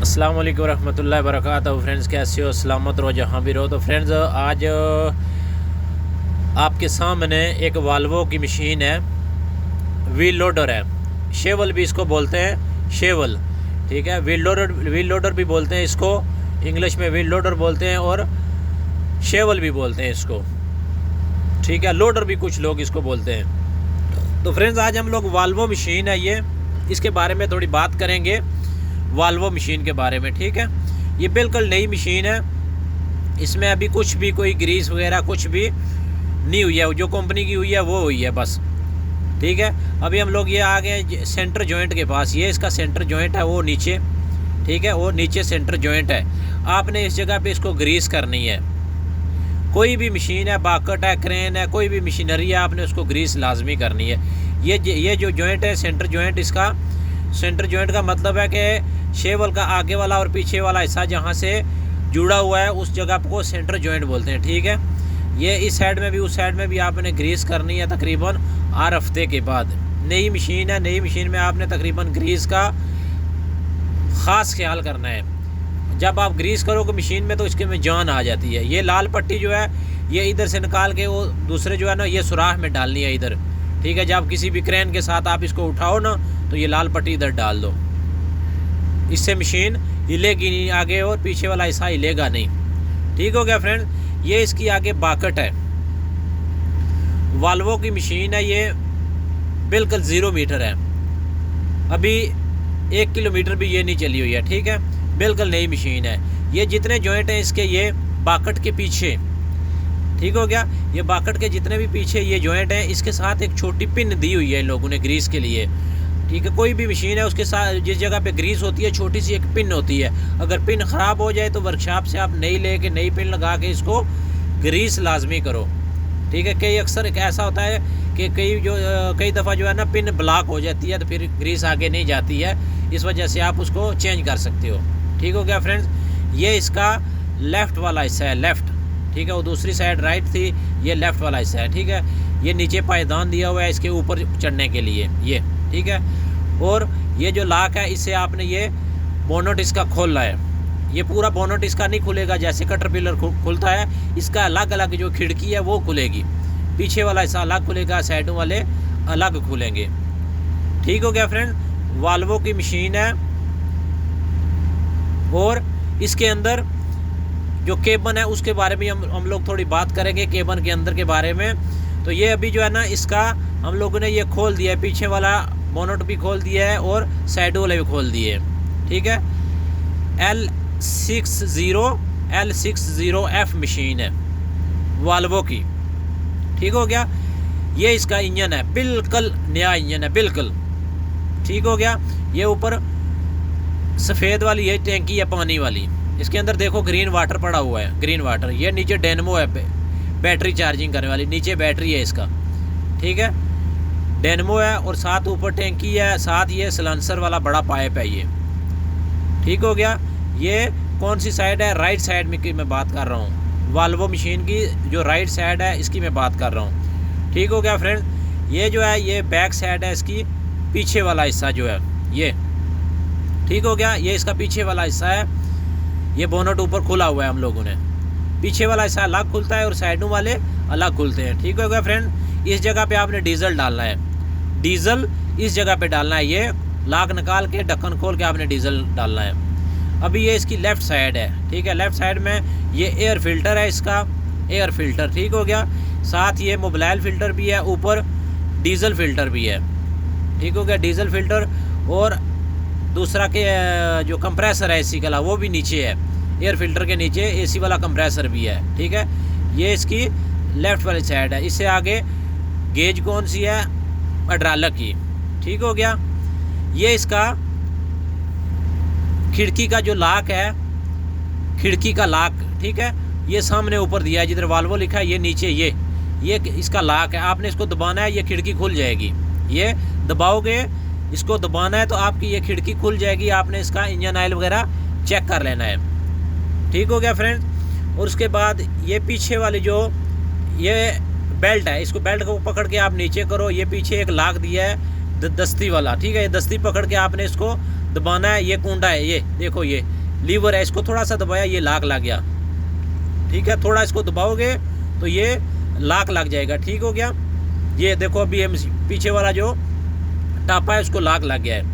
अस्सलाम वालेकुम रहमतुल्लाहि व बरकातहू। फ्रेंड्स, कैसे हो? सलामत रहो जहाँ भी रहो। तो फ्रेंड्स, आज आपके सामने एक वाल्वो की मशीन है, व्हील लोडर है। शेवल भी इसको बोलते हैं, शेवल, ठीक है। व्हील लोडर भी बोलते हैं इसको, इंग्लिश में व्हील लोडर बोलते हैं और शेवल भी बोलते हैं इसको, ठीक है। लोडर भी कुछ लोग इसको बोलते हैं। तो फ्रेंड्स, आज हम लोग वाल्वो मशीन है ये, इसके बारे में थोड़ी बात करेंगे, वाल्वो मशीन के बारे में, ठीक है। ये बिल्कुल नई मशीन है, इसमें अभी कुछ भी कोई ग्रीस वगैरह कुछ भी नहीं हुई है, जो कंपनी की हुई है वो हुई है बस, ठीक है। अभी हम लोग ये आ गए सेंटर जॉइंट के पास। ये इसका सेंटर जॉइंट है, वो नीचे, ठीक है, वो नीचे सेंटर जॉइंट है। आपने इस जगह पे इसको ग्रीस करनी है। कोई भी मशीन है, बाकट है, क्रेन है, कोई भी मशीनरी है, आपने उसको ग्रीस लाजमी करनी है। ये जो जॉइंट है सेंटर जॉइंट, इसका सेंटर जॉइंट का मतलब है कि शेवल का आगे वाला और पीछे वाला हिस्सा जहाँ से जुड़ा हुआ है उस जगह को सेंटर जॉइंट बोलते हैं, ठीक है। ये इस साइड में भी उस साइड में भी आपने ग्रीस करनी है तकरीबन 8 हफ्ते के बाद। नई मशीन है, नई मशीन में आपने तकरीबन ग्रीस का ख़ास ख्याल करना है। जब आप ग्रीस करोगे मशीन में तो इसके में जान आ जाती है। ये लाल पट्टी जो है ये इधर से निकाल के वो दूसरे जो है ना, ये सुराख में डालनी है इधर, ठीक है। जब किसी भी क्रेन के साथ आप इसको उठाओ ना तो ये लाल पट्टी इधर डाल दो, इससे मशीन हिलेगी नहीं आगे और पीछे वाला हिस्सा हिलेगा नहीं, ठीक हो गया फ्रेंड। ये इसकी आगे बाकट है, वाल्वो की मशीन है, ये बिल्कुल 0 मीटर है, अभी 1 किलोमीटर भी ये नहीं चली हुई है, ठीक है। बिल्कुल नई मशीन है। ये जितने जॉइंट हैं इसके, ये बाकट के पीछे, ठीक हो गया। ये बाकट के जितने भी पीछे ये जॉइंट हैं, इसके साथ एक छोटी पिन दी हुई है इन लोगों ने ग्रीस के लिए, ठीक है। कोई भी मशीन है उसके साथ जिस जगह पे ग्रीस होती है छोटी सी एक पिन होती है। अगर पिन ख़राब हो जाए तो वर्कशॉप से आप नई लेके नई पिन लगा के इसको ग्रीस लाजमी करो, ठीक है। कई अक्सर एक ऐसा होता है कि कई दफ़ा जो है ना पिन ब्लॉक हो जाती है तो फिर ग्रीस आगे नहीं जाती है, इस वजह से आप उसको चेंज कर सकते हो, ठीक हो गया फ्रेंड्स। ये इसका लेफ़्ट वाला हिस्सा है, लेफ़्ट, ठीक है। वो दूसरी साइड राइट थी, ये लेफ़्ट वाला हिस्सा है, ठीक है। ये नीचे पायदान दिया हुआ है इसके ऊपर चढ़ने के लिए, ये, ठीक है। और ये जो लॉक है इससे आपने ये बोनट इसका खोलना है। ये पूरा बोनट इसका नहीं खुलेगा जैसे कैटरपिलर खुलता है, इसका अलग अलग जो खिड़की है वो खुलेगी, पीछे वाला हिस्सा अलग खुलेगा, साइडों वाले अलग खुलेंगे, ठीक हो गया फ्रेंड। वाल्वो की मशीन है और इसके अंदर जो केबन है उसके बारे में हम लोग थोड़ी बात करेंगे, केबन के अंदर के बारे में। तो ये अभी जो है ना इसका हम लोगों ने ये खोल दिया है, पीछे वाला बोनट भी खोल दिया है और साइड वाले भी खोल दिए, ठीक है। L60F मशीन है वाल्वो की, ठीक हो गया। ये इसका इंजन है, बिल्कुल नया इंजन है, बिल्कुल, ठीक हो गया। ये ऊपर सफ़ेद वाली ये टैंकी है पानी वाली, इसके अंदर देखो ग्रीन वाटर पड़ा हुआ है, ग्रीन वाटर। ये नीचे डेनमो है, बैटरी चार्जिंग करने वाली, नीचे बैटरी है इसका, ठीक है। डेनमो है और साथ ऊपर टैंकी है, साथ ये सलेंसर वाला बड़ा पाइप है ये, ठीक हो गया। ये कौन सी साइड है? राइट साइड में की मैं बात कर रहा हूँ, वाल्वो मशीन की जो राइट साइड है इसकी मैं बात कर रहा हूँ, ठीक हो गया फ्रेंड। ये जो है ये बैक साइड है इसकी, पीछे वाला हिस्सा जो है ये, ठीक हो गया। ये इसका पीछे वाला हिस्सा है, ये बोनट ऊपर खुला हुआ है, हम लोगों ने पीछे वाला हिस्सा अलग खुलता है और साइडों वाले अलग खुलते हैं, ठीक हो गया फ्रेंड। इस जगह पे आपने डीजल डालना है, डीजल इस जगह पे डालना है, ये लाक निकाल के ढक्कन खोल के आपने डीजल डालना है। अभी ये इसकी लेफ़्ट साइड है, ठीक है। लेफ़्ट साइड में ये एयर फिल्टर है इसका, एयर फिल्टर, ठीक हो गया। साथ ये मोबाइल फ़िल्टर भी है, ऊपर डीजल फ़िल्टर भी है, ठीक हो गया, डीजल फ़िल्टर। और दूसरा के जो कंप्रेसर है एसी का वो भी नीचे है, एयर फिल्टर के नीचे एसी वाला कंप्रेसर भी है, ठीक है। ये इसकी लेफ़्ट वाली साइड है। इससे आगे गेज कौन सी है? हाइड्रोलिक की, ठीक हो गया। ये इसका खिड़की का जो लॉक है, खिड़की का लॉक, ठीक है। ये सामने ऊपर दिया है जिधर वाल्वो लिखा है, ये नीचे ये इसका लॉक है। आपने इसको दबाना है, ये खिड़की खुल जाएगी। ये दबाओगे, इसको दबाना है तो आपकी ये खिड़की खुल जाएगी। आपने इसका इंजन ऑयल वगैरह चेक कर लेना है, ठीक हो गया फ्रेंड। और उसके बाद ये पीछे वाली जो ये बेल्ट है, इसको बेल्ट को पकड़ के आप नीचे करो। ये पीछे एक लॉक दिया है दस्ती वाला, ठीक है। ये दस्ती पकड़ के आपने इसको दबाना है, ये कुंडा है, ये देखो ये लीवर है, इसको थोड़ा सा दबाया ये लाक लग गया। ठीक है, थोड़ा इसको दबाओगे तो ये लाक लग जाएगा। ठीक हो गया। ये देखो अभी हम पीछे वाला जो टापा है उसको लाक लग गया है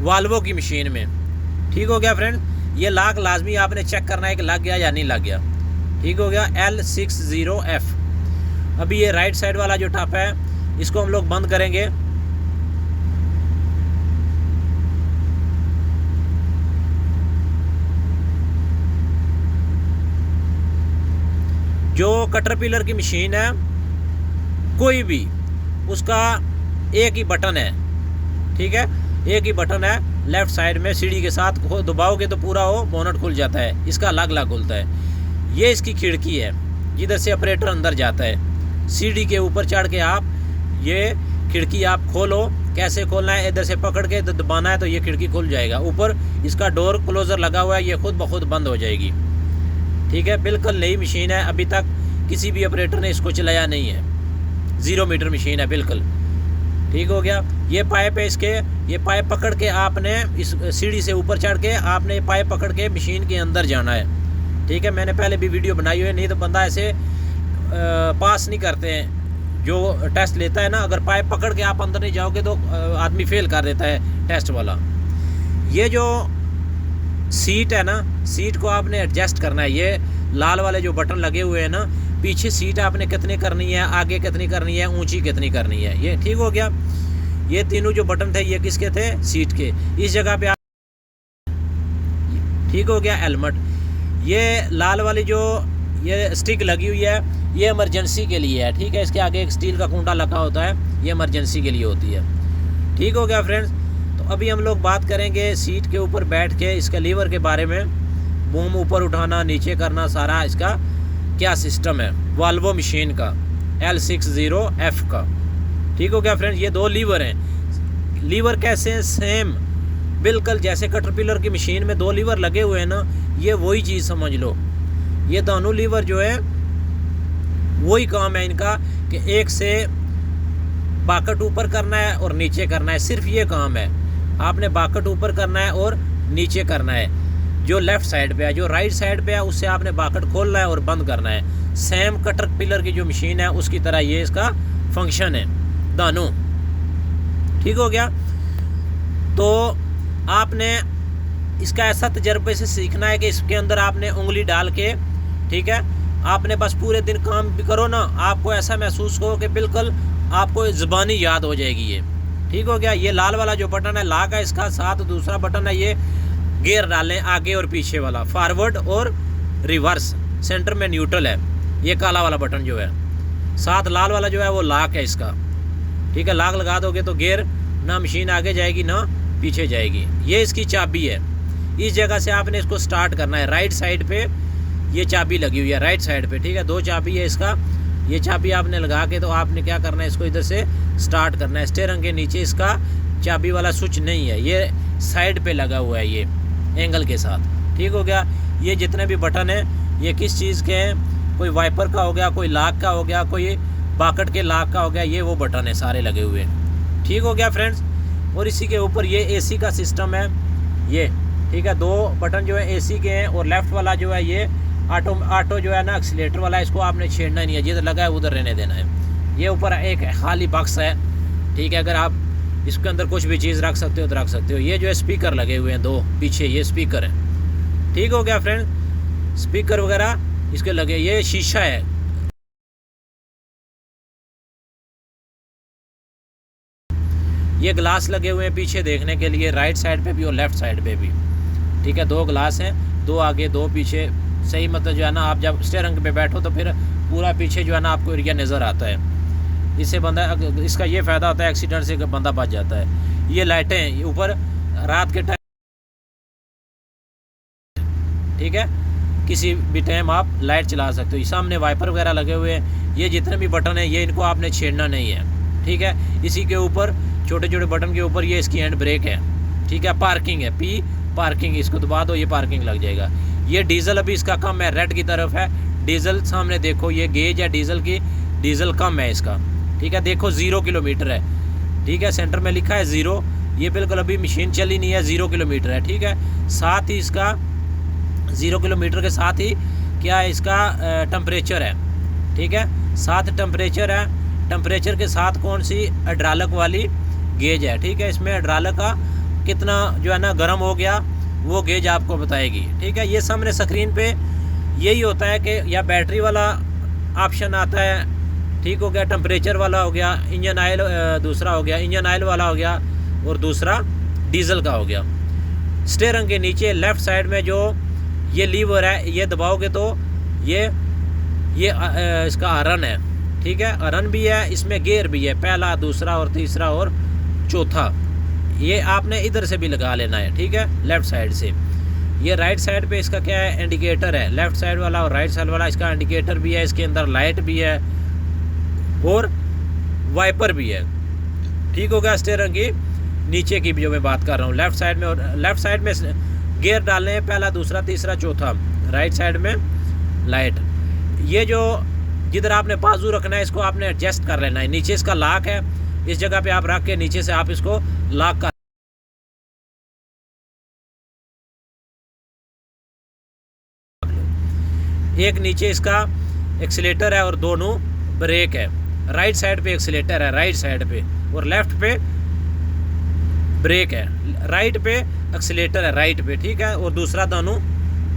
वाल्वो की मशीन में। ठीक हो गया फ्रेंड, ये लाक लाजमी आपने चेक करना है कि लग गया या नहीं लग गया। ठीक हो गया। L60F। अभी ये राइट साइड वाला जो टापा है इसको हम लोग बंद करेंगे। जो कटरपिलर की मशीन है कोई भी, उसका एक ही बटन है। ठीक है, एक ही बटन है लेफ्ट साइड में, सीढ़ी के साथ दबाओगे तो पूरा वो बोनट खुल जाता है, इसका अलग अलग खुलता है। ये इसकी खिड़की है जिधर से ऑपरेटर अंदर जाता है। सीढ़ी के ऊपर चढ़ के आप ये खिड़की आप खोलो। कैसे खोलना है, इधर से पकड़ के दबाना है तो ये खिड़की खुल जाएगा। ऊपर इसका डोर क्लोजर लगा हुआ है, ये खुद ब खुद बंद हो जाएगी। ठीक है, बिल्कुल नई मशीन है, अभी तक किसी भी ऑपरेटर ने इसको चलाया नहीं है। 0 मीटर मशीन है बिल्कुल। ठीक हो गया। ये पाइप है इसके, ये पाइप पकड़ के आपने इस सीढ़ी से ऊपर चढ़ के आपने ये पाइप पकड़ के मशीन के अंदर जाना है। ठीक है, मैंने पहले भी वीडियो बनाई हुई है, नहीं तो बंदा ऐसे पास नहीं करते हैं। जो टेस्ट लेता है ना, अगर पाइप पकड़ के आप अंदर नहीं जाओगे तो आदमी फेल कर देता है टेस्ट वाला। ये जो सीट है ना, सीट को आपने एडजस्ट करना है। ये लाल वाले जो बटन लगे हुए हैं ना, पीछे सीट आपने कितनी करनी है, आगे कितनी करनी है, ऊंची कितनी करनी है, ये ठीक हो गया। ये तीनों जो बटन थे ये किसके थे, सीट के। इस जगह पे आप, ठीक हो गया। हेलमेट, ये लाल वाली जो ये स्टिक लगी हुई है ये इमरजेंसी के लिए है। ठीक है, इसके आगे एक स्टील का कुंडा लगा होता है, ये इमरजेंसी के लिए होती है। ठीक हो गया फ्रेंड्स। तो अभी हम लोग बात करेंगे सीट के ऊपर बैठ के इसका लीवर के बारे में। बूम ऊपर उठाना, नीचे करना, सारा इसका क्या सिस्टम है वाल्वो मशीन का, L60F का। ठीक हो गया फ्रेंड्स। ये 2 लीवर हैं। लीवर कैसे हैं, सेम बिल्कुल जैसे कटरपिलर की मशीन में 2 लीवर लगे हुए हैं ना, ये वही चीज़ समझ लो। ये दोनों लीवर जो है वही काम है इनका कि एक से बाकट ऊपर करना है और नीचे करना है, सिर्फ ये काम है। आपने बाकट ऊपर करना है और नीचे करना है। जो लेफ्ट साइड पे है, जो राइट साइड पे है, उससे आपने बाकट खोलना है और बंद करना है। सेम कटरपिलर की जो मशीन है उसकी तरह ये इसका फंक्शन है दोनों। ठीक हो गया। तो आपने इसका ऐसा तजर्बे से सीखना है कि इसके अंदर आपने उंगली डाल के, ठीक है, आपने बस पूरे दिन काम भी करो ना, आपको ऐसा महसूस हो कि बिल्कुल आपको ज़बानी याद हो जाएगी ये। ठीक हो गया। ये लाल वाला जो बटन है लॉक है इसका, साथ दूसरा बटन है ये गियर डालें, आगे और पीछे वाला, फॉरवर्ड और रिवर्स, सेंटर में न्यूट्रल है। ये काला वाला बटन जो है, साथ लाल वाला जो है वो लॉक है इसका। ठीक है, लॉक लगा दोगे तो गियर ना मशीन आगे जाएगी ना पीछे जाएगी। ये इसकी चाबी है, इस जगह से आपने इसको स्टार्ट करना है। राइट साइड पे ये चाबी लगी हुई है, राइट साइड पे। ठीक है, 2 चाबी है इसका। ये चाबी आपने लगा के तो आपने क्या करना है, इसको इधर से स्टार्ट करना है। स्टीयरिंग के नीचे इसका चाबी वाला स्विच नहीं है, ये साइड पे लगा हुआ है, ये एंगल के साथ। ठीक हो गया। ये जितने भी बटन हैं ये किस चीज़ के हैं, कोई वाइपर का हो गया, कोई लॉक का हो गया, कोई बाकट के लॉक का हो गया, ये वो बटन है सारे लगे हुए। ठीक हो गया फ्रेंड्स। और इसी के ऊपर ये एसी का सिस्टम है ये। ठीक है, 2 बटन जो है एसी के हैं और लेफ्ट वाला जो है ये ऑटो जो है ना एक्सीलेटर वाला, इसको आपने छेड़ना नहीं है, जिधर लगा है उधर रहने देना है। ये ऊपर एक खाली बक्स है। ठीक है, अगर आप इसके अंदर कुछ भी चीज़ रख सकते हो तो रख सकते हो। ये जो है स्पीकर लगे हुए हैं 2 पीछे, ये स्पीकर है। ठीक हो गया फ्रेंड। स्पीकर वगैरह इसके लगे, ये शीशा है। ये ग्लास लगे हुए हैं पीछे देखने के लिए, राइट साइड पे भी और लेफ्ट साइड पे भी। ठीक है, 2 ग्लास हैं, 2 आगे 2 पीछे। सही मतलब जो है ना, आप जब स्टीयरिंग पे बैठो तो फिर पूरा पीछे जो है ना आपको एरिया नज़र आता है। इससे बंदा, इसका ये फ़ायदा होता है एक्सीडेंट से बंदा बच जाता है। ये लाइटें ऊपर रात के टाइम, ठीक है, किसी भी टाइम आप लाइट चला सकते हो। सामने वाइपर वगैरह लगे हुए हैं। ये जितने भी बटन हैं ये इनको आपने छेड़ना नहीं है। ठीक है, इसी के ऊपर छोटे छोटे बटन के ऊपर ये इसकी हैंड ब्रेक है। ठीक है, पार्किंग है, P पार्किंग, इसको दबा दो ये पार्किंग लग जाएगा। ये डीजल अभी इसका कम है, रेड की तरफ है डीजल। सामने देखो ये गेज है डीजल की, डीजल कम है इसका। ठीक है, देखो 0 किलोमीटर है। ठीक है, सेंटर में लिखा है 0, ये बिल्कुल अभी मशीन चली नहीं है, 0 किलोमीटर है। ठीक है, साथ ही इसका 0 किलोमीटर के साथ ही क्या है, इसका टेम्परेचर है। ठीक है, साथ टेम्परेचर है, टेम्परेचर के साथ कौन सी हाइड्रोलिक वाली गेज है। ठीक है, इसमें हाइड्रोलिक का कितना जो है ना गर्म हो गया वो गेज आपको बताएगी। ठीक है, ये सामने स्क्रीन पे यही होता है कि या बैटरी वाला ऑप्शन आता है, ठीक हो गया, टेम्परेचर वाला हो गया, इंजन ऑयल दूसरा हो गया, इंजन ऑयल वाला हो गया, और दूसरा डीजल का हो गया। स्टीयरिंग के नीचे लेफ़्ट साइड में जो ये लीवर है, ये दबाओगे तो ये इसका हरन है। ठीक है, हरन भी है, इसमें गियर भी है, पहला, दूसरा और तीसरा और चौथा। ये आपने इधर से भी लगा लेना है। ठीक है, लेफ़्ट साइड से। ये राइट साइड पे इसका क्या है, इंडिकेटर है, लेफ़्ट साइड वाला और राइट साइड वाला, इसका इंडिकेटर भी है, इसके अंदर लाइट भी है और वाइपर भी है। ठीक हो गया, स्टीयरिंग की नीचे की भी जो मैं बात कर रहा हूँ, लेफ़्ट साइड में। और लेफ़्ट साइड में गियर डालने हैं, पहला, दूसरा, तीसरा, चौथा। राइट साइड में लाइट। ये जो जिधर आपने बाजू रखना है इसको आपने एडजस्ट कर लेना है। नीचे इसका लॉक है, इस जगह पे आप रख के नीचे से आप इसको लॉक कर, एक नीचे इसका एक्सीलेटर है और दोनों ब्रेक है। राइट साइड पे एक्सीलेटर है, राइट साइड पे, और लेफ्ट पे ब्रेक है। राइट पे एक्सीलेटर है, राइट पे। ठीक है, और दूसरा दोनों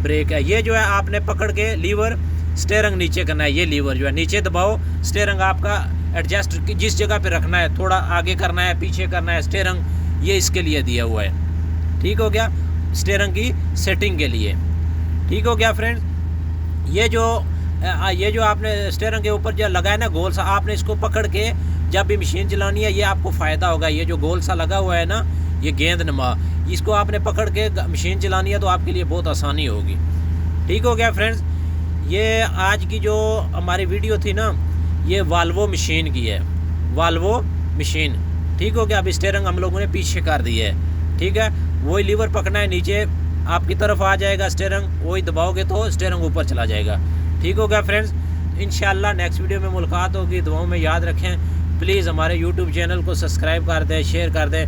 ब्रेक है। ये जो है आपने पकड़ के लीवर स्टीयरिंग नीचे करना है। ये लीवर जो है नीचे दबाओ, स्टीयरिंग आपका एडजस्ट जिस जगह पे रखना है, थोड़ा आगे करना है, पीछे करना है, स्टीयरिंग ये इसके लिए दिया हुआ है। ठीक हो गया, स्टीयरिंग की सेटिंग के लिए। ठीक हो गया फ्रेंड्स, ये जो आपने स्टीयरिंग के ऊपर जो लगा है ना गोल सा, आपने इसको पकड़ के जब भी मशीन चलानी है, ये आपको फ़ायदा होगा। ये जो गोल सा लगा हुआ है ना, ये गेंद नमा, इसको आपने पकड़ के मशीन चलानी है तो आपके लिए बहुत आसानी होगी। ठीक हो गया फ्रेंड्स, ये आज की जो हमारी वीडियो थी ना, ये वाल्वो मशीन की है, वाल्वो मशीन। ठीक हो गया, अभी स्टीयरिंग हम लोगों ने पीछे कर दी है। ठीक है, वही लीवर पकड़ना है, नीचे आपकी तरफ आ जाएगा स्टीयरिंग, वही दबाओगे तो स्टीयरिंग ऊपर चला जाएगा। ठीक हो गया फ्रेंड्स, इंशाल्लाह नेक्स्ट वीडियो में मुलाकात होगी। दुआओं में याद रखें, प्लीज़ हमारे यूट्यूब चैनल को सब्सक्राइब कर दें, शेयर कर दें।